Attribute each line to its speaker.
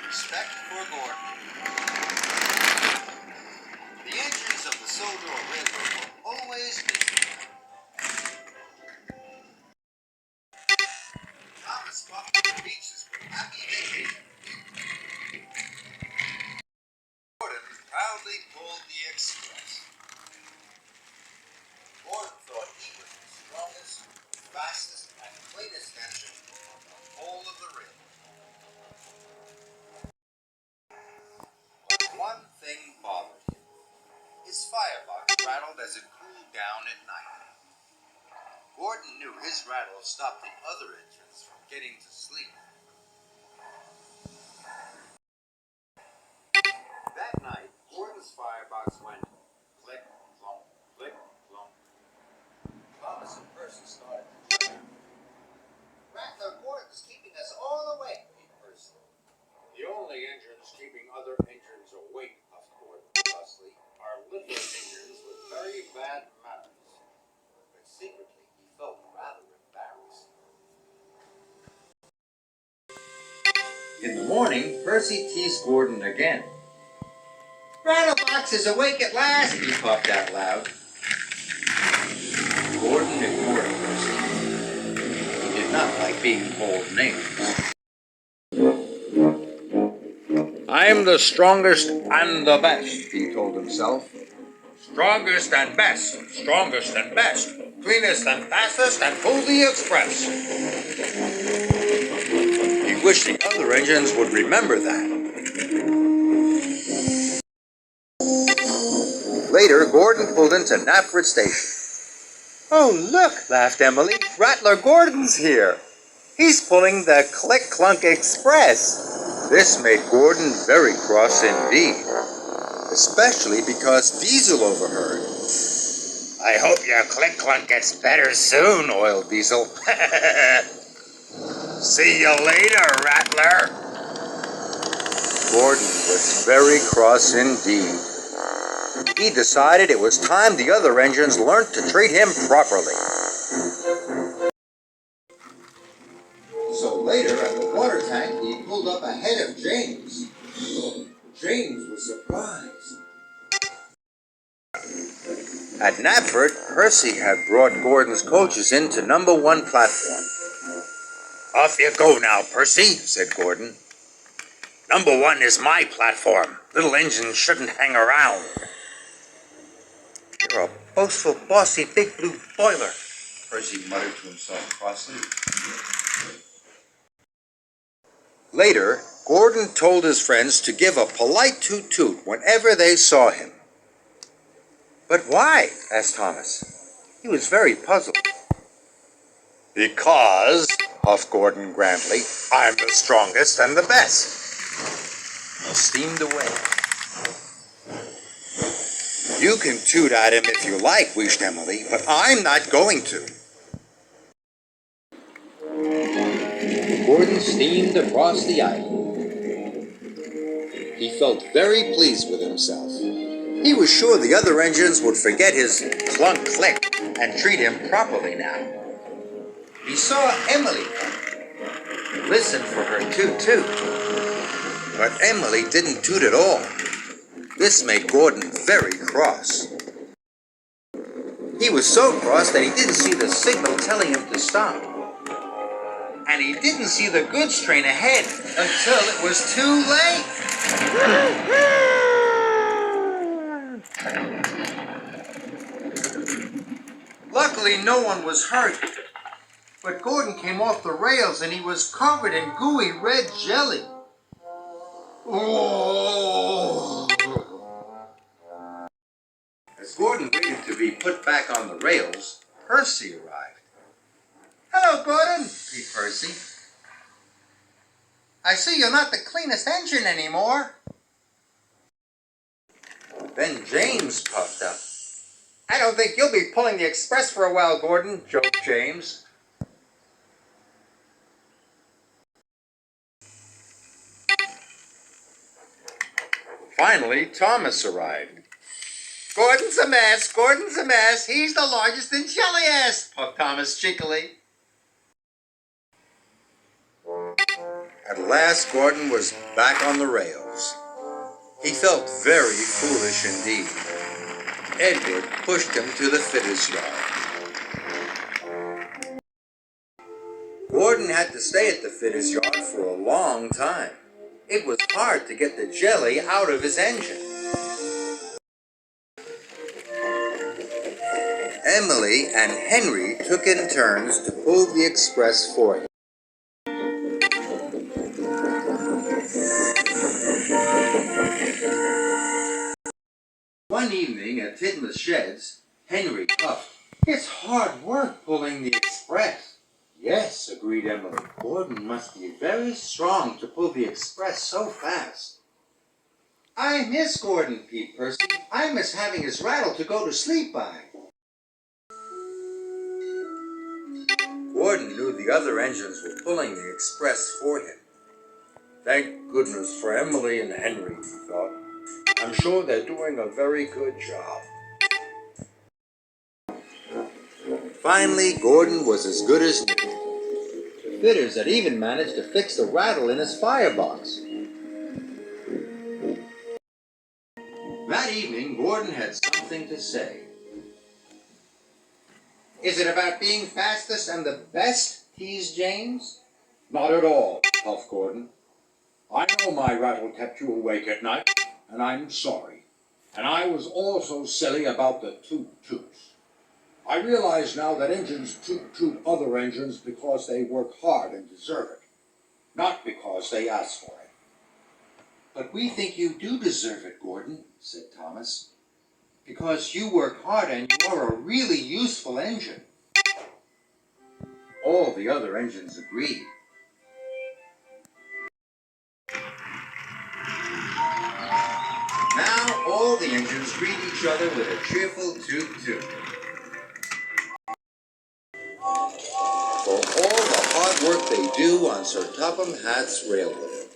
Speaker 1: respect for Gordon. The engines of the Sodor Railroad will always be Thomas walked to the beaches with happy vacation. Gordon proudly pulled the express. Gordon thought he was the strongest, fastest, and cleanest engine on the whole of the railroad. But one thing bothered him. His firebox rattled as it cooled down at night. Gordon knew his rattle stopped the other engines from getting to sleep. That night, Gordon's firebox went click, clunk, click, clunk. Thomas and Percy started to check. Rattler Gordon's keeping us all awake, Percy. The only engines keeping other engines awake, puffed Gordon crossly, are little engines with very bad manners. But secretly, he felt rather embarrassed. In the morning, Percy teased Gordon again. "Rattlebox is awake at last," he puffed out loud. Gordon ignored Percy. He did not like being called names. "I'm the strongest and the best," he told himself. "Strongest and best, strongest and best, cleanest and fastest, and pull the express." He wished the other engines would remember that. Later, Gordon pulled into Knapford Station. "Oh, look," laughed Emily. "Rattler Gordon's here. He's pulling the Click-Clunk Express." This made Gordon very cross indeed, especially because Diesel overheard. "I hope your Click-Clunk gets better soon, Oil Diesel." "See you later, Rattler." Gordon was very cross indeed. He decided it was time the other engines learned to treat him properly. So later at the water tank, he pulled up ahead of James. James was surprised. At Knapford, Percy had brought Gordon's coaches into number 1 platform. "Off you go now, Percy," said Gordon. "Number 1 is my platform. Little engines shouldn't hang around." "You're a boastful, bossy, big blue boiler," Percy muttered to himself crossly. Later, Gordon told his friends to give a polite toot-toot whenever they saw him. "But why?" asked Thomas. He was very puzzled. "Because," puffed Gordon grandly, "I'm the strongest and the best." He steamed away. "You can toot at him if you like," wished Emily, "but I'm not going to." Gordon steamed across the island. He felt very pleased with himself. He was sure the other engines would forget his clunk-click and treat him properly now. He saw Emily come. Listened for her toot-toot. But Emily didn't toot at all. This made Gordon very cross. He was so cross that he didn't see the signal telling him to stop. And he didn't see the goods train ahead until it was too late. Luckily, no one was hurt. But Gordon came off the rails and he was covered in gooey red jelly. Oh! As Gordon waited to be put back on the rails, Percy arrived. "Hello, Gordon," greeted Percy. "I see you're not the cleanest engine anymore." Then James puffed up. "I don't think you'll be pulling the express for a while, Gordon," joked James. Finally, Thomas arrived. "Gordon's a mess, Gordon's a mess. He's the largest and jelliest," puffed Thomas cheekily. At last, Gordon was back on the rails. He felt very foolish indeed. Edward pushed him to the fitter's yard. Gordon had to stay at the fitter's yard for a long time. It was hard to get the jelly out of his engine. Emily and Henry took in turns to pull the express for him. One evening at Tidmouth's sheds, Henry puffed. "It's hard work pulling the express." "Yes," agreed Emily. "Gordon must be very strong to pull the express so fast." "I miss Gordon," peeped Percy. "I miss having his rattle to go to sleep by." Gordon knew the other engines were pulling the express for him. "Thank goodness for Emily and Henry," he thought. "I'm sure they're doing a very good job." Finally, Gordon was as good as new. The fitters had even managed to fix the rattle in his firebox. That evening, Gordon had something to say. "Is it about being fastest and the best?" teased James.
Speaker 2: "Not at all," puffed Gordon. "I know my rattle kept you awake at night, and I'm sorry. And I was also silly about the toot-toots. I realize now that engines toot-toot other engines because they work hard and deserve it, not because they ask for it."
Speaker 1: "But we think you do deserve it, Gordon," said Thomas, "because you work hard and you're a really useful engine." All the other engines agreed. Now all the engines greet each other with a cheerful toot-toot. For all the hard work they do on Sir Topham Hatt's railway.